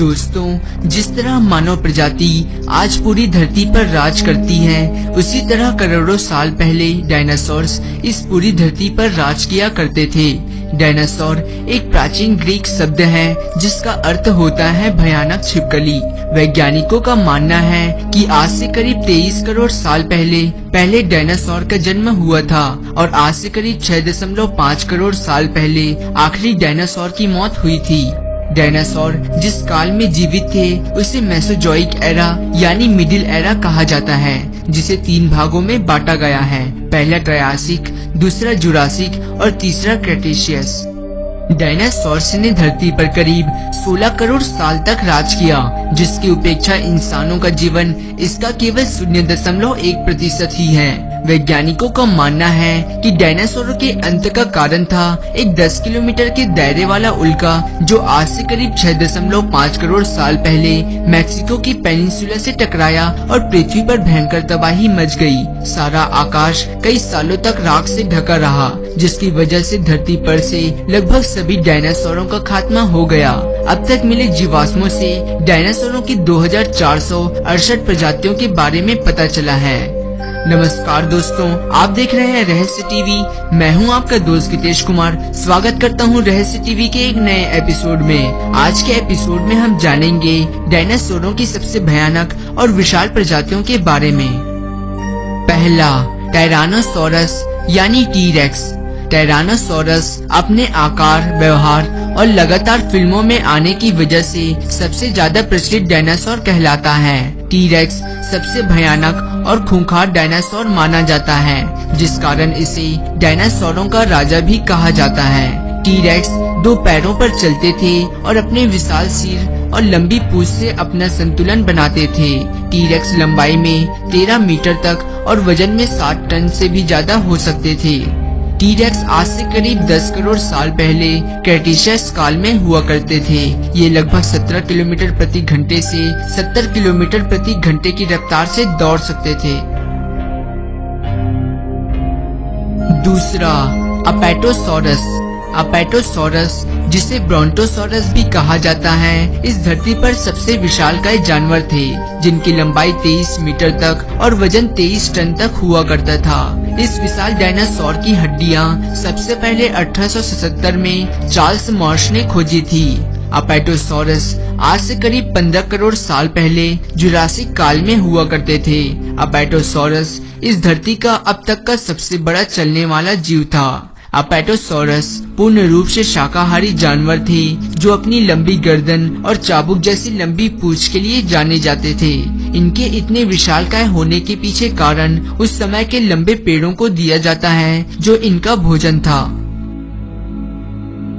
दोस्तों, जिस तरह मानव प्रजाति आज पूरी धरती पर राज करती है, उसी तरह करोड़ों साल पहले डायनासोर्स इस पूरी धरती पर राज किया करते थे। डायनासोर एक प्राचीन ग्रीक शब्द है जिसका अर्थ होता है भयानक छिपकली। वैज्ञानिकों का मानना है कि आज से करीब 23 करोड़ साल पहले डायनासोर का जन्म हुआ था और आज से करीब 6.5 करोड़ साल पहले आखिरी डायनासोर की मौत हुई थी। डायनासोर जिस काल में जीवित थे उसे मेसोजोइक एरा यानी मिडिल एरा कहा जाता है, जिसे 3 भागों में बांटा गया है। पहला ट्रायसिक, दूसरा जुरासिक और तीसरा क्रेटेशियस। डायनासोर्स ने धरती पर करीब 16 करोड़ साल तक राज किया, जिसकी उपेक्षा इंसानों का जीवन इसका केवल 0.1% ही है। वैज्ञानिकों का मानना है कि डायनासोरों के अंत का कारण था एक 10 किलोमीटर के दायरे वाला उल्का, जो आज से करीब 6.5 करोड़ साल पहले मैक्सिको की पेनिनसुला से टकराया और पृथ्वी पर भयंकर तबाही मच गई। सारा आकाश कई सालों तक राख से ढका रहा, जिसकी वजह से धरती पर से लगभग सभी डायनासोरों का खात्मा हो गया। अब तक मिले जीवाश्मों से डायनासोरों की 2468 प्रजातियों के बारे में पता चला है। नमस्कार दोस्तों, आप देख रहे हैं रहस्य टीवी। मैं हूं आपका दोस्त गितेश कुमार। स्वागत करता हूं रहस्य टीवी के एक नए एपिसोड में। आज के एपिसोड में हम जानेंगे डायनासोरों की सबसे भयानक और विशाल प्रजातियों के बारे में। पहला, टायरानोसोरस यानी टी-रेक्स। टायरानोसोरस अपने आकार, व्यवहार और लगातार फिल्मों में आने की वजह से सबसे ज्यादा प्रचलित डायनासोर कहलाता है। टी-रेक्स सबसे भयानक और खूंखार डायनासोर माना जाता है, जिस कारण इसे डायनासोरों का राजा भी कहा जाता है। टी-रेक्स 2 पैरों पर चलते थे और अपने विशाल सिर और लंबी पूंछ से अपना संतुलन बनाते थे। टी-रेक्स लंबाई में 13 मीटर तक और वजन में 60 टन से भी ज्यादा हो सकते थे। टी-रेक्स आज से करीब 10 करोड़ साल पहले क्रेटेशियस काल में हुआ करते थे। ये लगभग 17 किलोमीटर प्रति घंटे से 70 किलोमीटर प्रति घंटे की रफ्तार से दौड़ सकते थे। दूसरा, अपेटोसोरस। अपेटोसोरस, जिसे ब्रोंटोसोरस भी कहा जाता है, इस धरती पर सबसे विशालकाय जानवर थे, जिनकी लंबाई 23 मीटर तक और वजन 23 टन तक हुआ करता था। इस विशाल डायनासोर की हड्डियां सबसे पहले 1877 में चार्ल्स मार्श ने खोजी थी। अपेटोसोरस आज से करीब 15 करोड़ साल पहले जुरासिक काल में हुआ करते थे। अपेटोसोरस इस धरती का अब तक का सबसे बड़ा चलने वाला जीव था। अपेटोसोरस पूर्ण रूप से शाकाहारी जानवर थे, जो अपनी लंबी गर्दन और चाबुक जैसी लंबी पूंछ के लिए जाने जाते थे। इनके इतने विशालकाय होने के पीछे कारण उस समय के लंबे पेड़ों को दिया जाता है, जो इनका भोजन था।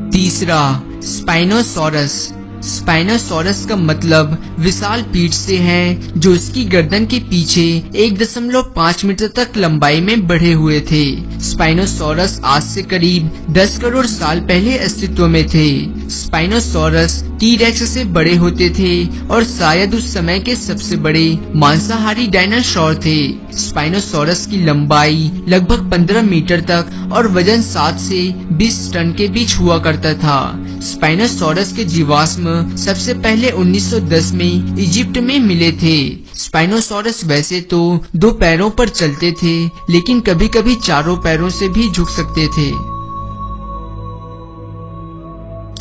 तीसरा, स्पाइनोसोरस। स्पाइनोसोरस का मतलब विशाल पीठ से है, जो उसकी गर्दन के पीछे 1.5 मीटर तक लंबाई में बढ़े हुए थे। स्पाइनोसोरस आज से करीब 10 करोड़ साल पहले अस्तित्व में थे। स्पाइनोसोरस टी-रेक्स से बड़े होते थे और शायद उस समय के सबसे बड़े मांसाहारी डायनासोर थे। स्पाइनोसोरस की लंबाई लगभग 15 मीटर तक और वजन 7 से 20 टन के बीच हुआ करता था। स्पाइनोसोरस के जीवाश्म सबसे पहले 1910 में इजिप्ट में मिले थे। स्पाइनोसोरस वैसे तो 2 पैरों पर चलते थे, लेकिन कभी कभी 4 पैरों से भी झुक सकते थे।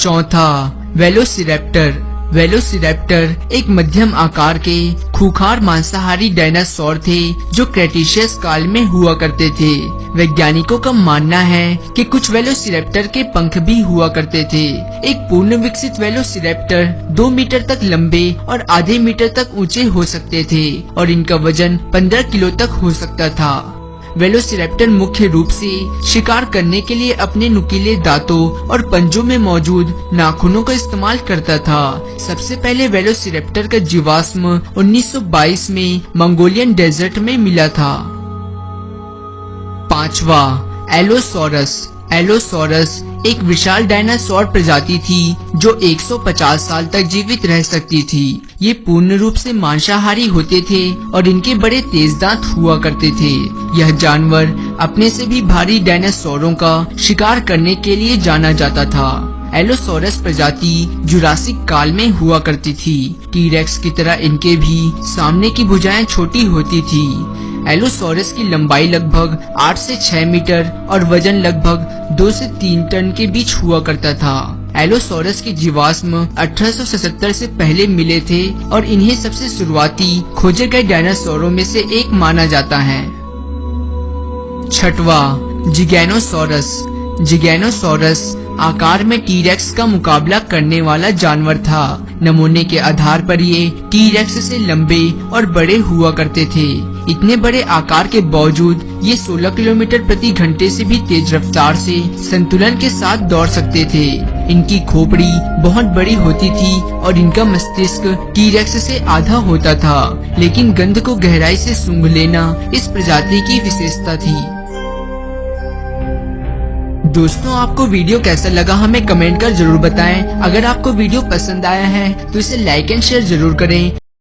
चौथा, वेलोसिरैप्टर। वेलोसिरैप्टर एक मध्यम आकार के खूंखार मांसाहारी डायनासोर थे, जो क्रेटेशियस काल में हुआ करते थे। वैज्ञानिकों का मानना है कि कुछ वेलोसिरैप्टर के पंख भी हुआ करते थे। एक पूर्ण विकसित वेलोसिरैप्टर 2 मीटर तक लंबे और आधे मीटर तक ऊंचे हो सकते थे और इनका वजन 15 किलो तक हो सकता था। वेलोसिरैप्टर मुख्य रूप से शिकार करने के लिए अपने नुकीले दांतों और पंजों में मौजूद नाखूनों का इस्तेमाल करता था। सबसे पहले वेलोसिरैप्टर का जीवाश्म 1922 में मंगोलियन डेजर्ट में मिला था। पांचवा, एलोसोरस। एलोसोरस एक विशाल डायनासोर प्रजाति थी, जो 150 साल तक जीवित रह सकती थी। ये पूर्ण रूप से मांसाहारी होते थे और इनके बड़े तेज दांत हुआ करते थे। यह जानवर अपने से भी भारी डायनासोरों का शिकार करने के लिए जाना जाता था। एलोसोरस प्रजाति जुरासिक काल में हुआ करती थी। टीरेक्स की तरह इनके भी सामने की भुजाएं छोटी होती थी। एलोसोरस की लंबाई लगभग 8 से 6 मीटर और वजन लगभग 2 से 3 टन के बीच हुआ करता था। एलोसोरस के जीवाश्म 1877 से पहले मिले थे और इन्हें सबसे शुरुआती खोजे गए डायनासोरों में से एक माना जाता है। छठवा, जिगैनोसोरस। जिगैनोसोरस आकार में टीरेक्स का मुकाबला करने वाला जानवर था। नमूने के आधार पर ये टीरेक्स से लंबे और बड़े हुआ करते थे। इतने बड़े आकार के बावजूद ये 16 किलोमीटर प्रति घंटे से भी तेज रफ्तार से संतुलन के साथ दौड़ सकते थे। इनकी खोपड़ी बहुत बड़ी होती थी और इनका मस्तिष्क टीरेक्स से आधा होता था, लेकिन गंध को गहराई से सूंघ लेना इस प्रजाति की विशेषता थी। दोस्तों, आपको वीडियो कैसा लगा हमें कमेंट कर जरूर बताएं। अगर आपको वीडियो पसंद आया है तो इसे लाइक एंड शेयर जरूर करें